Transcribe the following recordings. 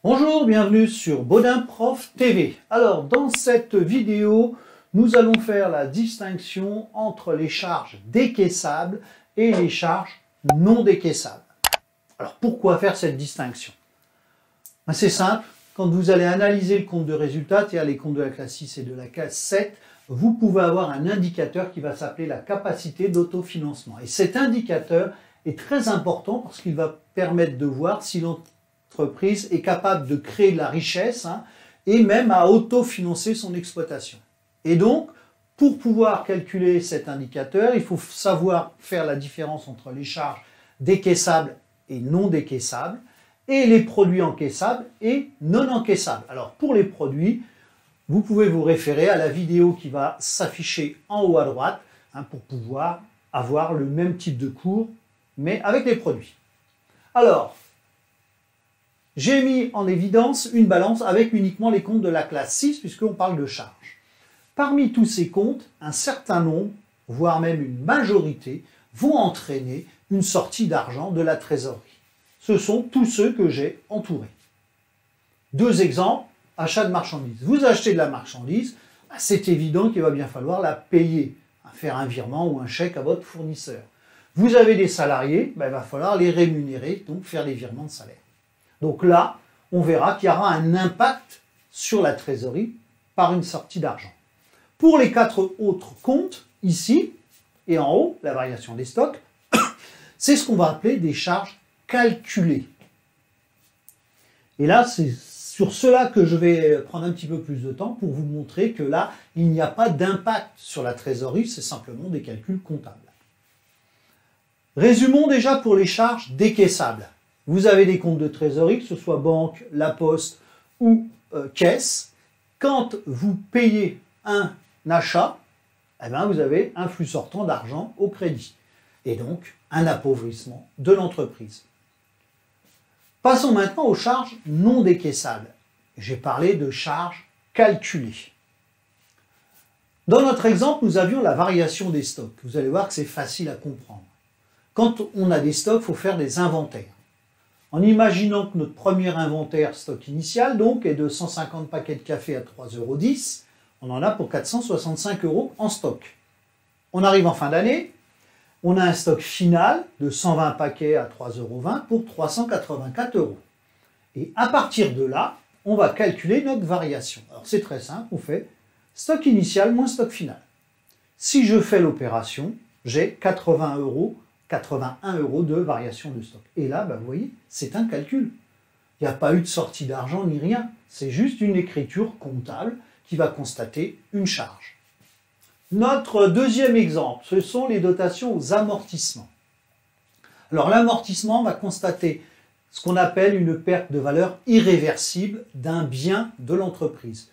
Bonjour, bienvenue sur Baudin Prof TV. Alors, dans cette vidéo, nous allons faire la distinction entre les charges décaissables et les charges non décaissables. Alors, pourquoi faire cette distinction? C'est simple, quand vous allez analyser le compte de résultat, c'est-à-dire les comptes de la classe 6 et de la classe 7, vous pouvez avoir un indicateur qui va s'appeler la capacité d'autofinancement. Et cet indicateur est très important parce qu'il va permettre de voir si l'entreprise est capable de créer de la richesse et même à autofinancer son exploitation. Et donc, pour pouvoir calculer cet indicateur, il faut savoir faire la différence entre les charges décaissables et non décaissables, et les produits encaissables et non encaissables. Alors, pour les produits, vous pouvez vous référer à la vidéo qui va s'afficher en haut à droite pour pouvoir avoir le même type de cours, mais avec les produits. Alors, j'ai mis en évidence une balance avec uniquement les comptes de la classe 6, puisqu'on parle de charges. Parmi tous ces comptes, un certain nombre, voire même une majorité, vont entraîner une sortie d'argent de la trésorerie. Ce sont tous ceux que j'ai entourés. Deux exemples, achat de marchandises. Vous achetez de la marchandise, c'est évident qu'il va bien falloir la payer, faire un virement ou un chèque à votre fournisseur. Vous avez des salariés, il va falloir les rémunérer, donc faire les virements de salaire. Donc là, on verra qu'il y aura un impact sur la trésorerie par une sortie d'argent. Pour les quatre autres comptes, ici et en haut, la variation des stocks, c'est ce qu'on va appeler des charges calculées. Et là, c'est sur cela que je vais prendre un petit peu plus de temps pour vous montrer que là, il n'y a pas d'impact sur la trésorerie, c'est simplement des calculs comptables. Résumons déjà pour les charges décaissables. Vous avez des comptes de trésorerie, que ce soit banque, la poste ou caisse. Quand vous payez un achat, vous avez un flux sortant d'argent au crédit. Et donc, un appauvrissement de l'entreprise. Passons maintenant aux charges non décaissables. J'ai parlé de charges calculées. Dans notre exemple, nous avions la variation des stocks. Vous allez voir que c'est facile à comprendre. Quand on a des stocks, il faut faire des inventaires. En imaginant que notre premier inventaire stock initial donc, est de 150 paquets de café à 3,10 €, on en a pour 465 € en stock. On arrive en fin d'année, on a un stock final de 120 paquets à 3,20 € pour 384 €. Et à partir de là, on va calculer notre variation. Alors c'est très simple, on fait stock initial moins stock final. Si je fais l'opération, j'ai 81 € de variation de stock. Et là, vous voyez, c'est un calcul. Il n'y a pas eu de sortie d'argent ni rien. C'est juste une écriture comptable qui va constater une charge. Notre deuxième exemple, ce sont les dotations aux amortissements. Alors l'amortissement va constater ce qu'on appelle une perte de valeur irréversible d'un bien de l'entreprise.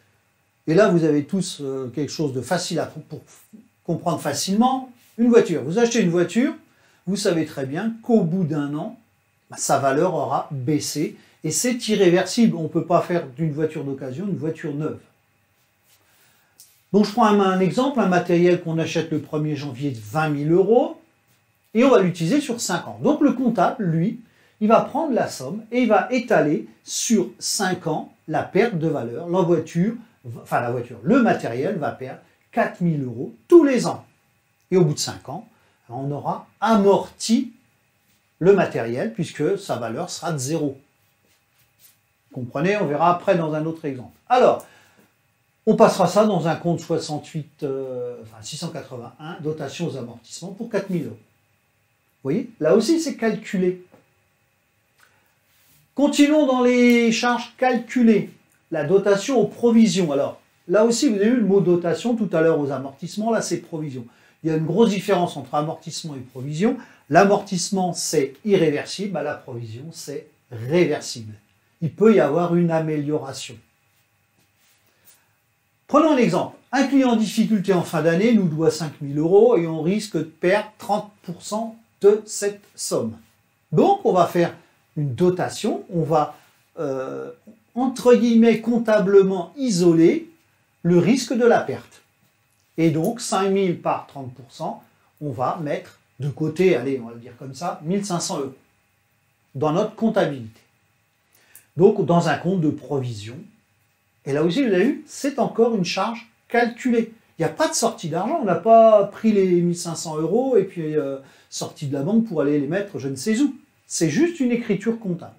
Et là, vous avez tous quelque chose de facile pour comprendre facilement. Une voiture. Vous achetez une voiture, vous savez très bien qu'au bout d'un an, sa valeur aura baissé et c'est irréversible. On ne peut pas faire d'une voiture d'occasion une voiture neuve. Donc je prends un exemple, un matériel qu'on achète le 1er janvier de 20 000 € et on va l'utiliser sur 5 ans. Donc le comptable, lui, il va prendre la somme et il va étaler sur 5 ans la perte de valeur. Le matériel va perdre 4 000 € tous les ans. Et au bout de 5 ans, on aura amorti le matériel puisque sa valeur sera de 0. Comprenez, on verra après dans un autre exemple. Alors, on passera ça dans un compte 681, dotation aux amortissements pour 4 000 €. Vous voyez, là aussi c'est calculé. Continuons dans les charges calculées. La dotation aux provisions. Alors, là aussi vous avez eu le mot dotation tout à l'heure aux amortissements, là c'est provision. Il y a une grosse différence entre amortissement et provision. L'amortissement, c'est irréversible, la provision, c'est réversible. Il peut y avoir une amélioration. Prenons un exemple. Un client en difficulté en fin d'année nous doit 5 000 € et on risque de perdre 30% de cette somme. Donc, on va faire une dotation, on va, entre guillemets, comptablement isoler le risque de la perte. Et donc, 5 000 par 30%, on va mettre de côté, allez, on va le dire comme ça, 1 500 € dans notre comptabilité. donc dans un compte de provision. Et là aussi, vous avez vu, c'est encore une charge calculée. Il n'y a pas de sortie d'argent, on n'a pas pris les 1500 € et puis sorti de la banque pour aller les mettre je ne sais où. C'est juste une écriture comptable.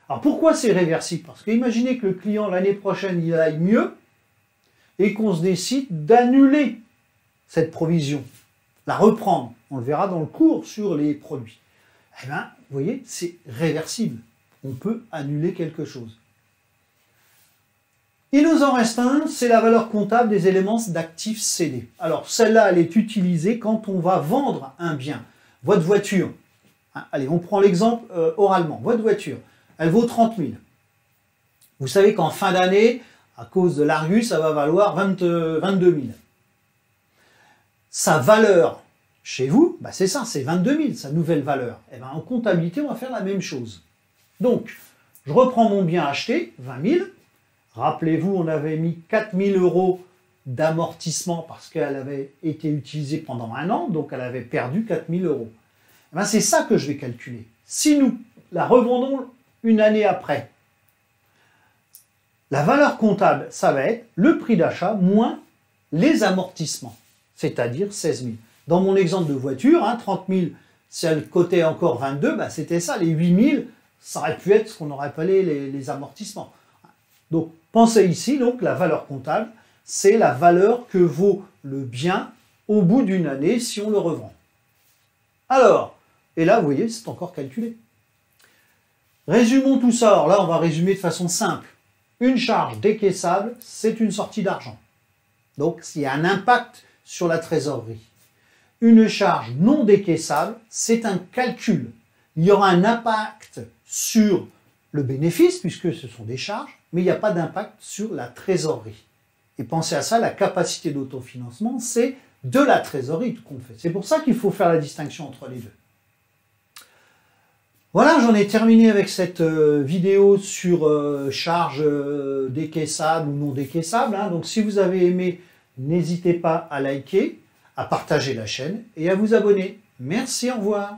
Alors pourquoi c'est réversible? Parce que imaginez que le client l'année prochaine il aille mieux et qu'on se décide d'annuler cette provision, la reprendre. On le verra dans le cours sur les produits. Eh bien, vous voyez, c'est réversible. On peut annuler quelque chose. Il nous en reste un, c'est la valeur comptable des éléments d'actifs cédés. Alors, celle-là, elle est utilisée quand on va vendre un bien. Votre voiture, allez, on prend l'exemple oralement. Votre voiture, elle vaut 30 000. Vous savez qu'en fin d'année, à cause de l'Argus, ça va valoir 22 000. Sa valeur chez vous, bah c'est ça, c'est 22 000, sa nouvelle valeur. Et ben en comptabilité, on va faire la même chose. Donc, je reprends mon bien acheté, 20 000. Rappelez-vous, on avait mis 4 000 € d'amortissement parce qu'elle avait été utilisée pendant un an, donc elle avait perdu 4 000 €. Eh ben c'est ça que je vais calculer. Si nous la revendons une année après, la valeur comptable, ça va être le prix d'achat moins les amortissements, c'est-à-dire 16 000. Dans mon exemple de voiture, 30 000, si elle cotait encore 22, bah c'était ça, les 8 000, ça aurait pu être ce qu'on aurait appelé les amortissements. Donc, pensez ici, donc, la valeur comptable, c'est la valeur que vaut le bien au bout d'une année si on le revend. Alors, et là, vous voyez, c'est encore calculé. Résumons tout ça. Alors là, on va résumer de façon simple. Une charge décaissable, c'est une sortie d'argent. Donc, il y a un impact sur la trésorerie. Une charge non décaissable, c'est un calcul. Il y aura un impact sur le bénéfice, puisque ce sont des charges, mais il n'y a pas d'impact sur la trésorerie. Et pensez à ça, la capacité d'autofinancement, c'est de la trésorerie qu'on fait. C'est pour ça qu'il faut faire la distinction entre les deux. Voilà, j'en ai terminé avec cette vidéo sur charges décaissables ou non décaissables. Donc si vous avez aimé, n'hésitez pas à liker, à partager la chaîne et à vous abonner. Merci, au revoir.